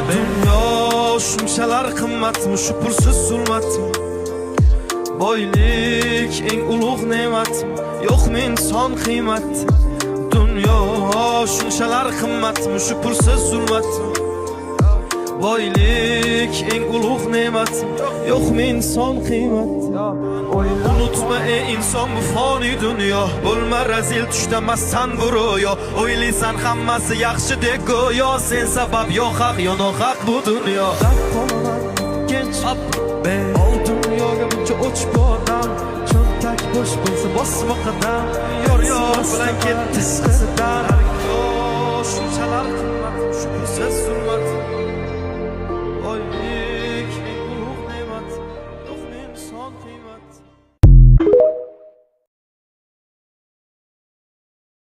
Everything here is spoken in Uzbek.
Dunyo shunchalar qimmatmi, shu pulsiz zulmatmi? Boylik eng ulug' ne'matmi, yo'qmi inson qiymati? Dunyo shunchalar qimmatmi, shu pulsiz zulmatmi? Boylik eng ulug' ne'matmi, yo'qmi inson qiymati? Unutma ey inson bu foniy dunyo, bo'lma razil tushda massan bu ro'yo. O'ylaysan hammasi yaxshi deb go'yo, sen sabab yo haq yo nohaq bu dunyo. Genç ol dunyoga buncha o'chib odam, cho'ntak bo'sh bo'lsa bosma qadam, yor bilan ketdi qisidan. Shunchalar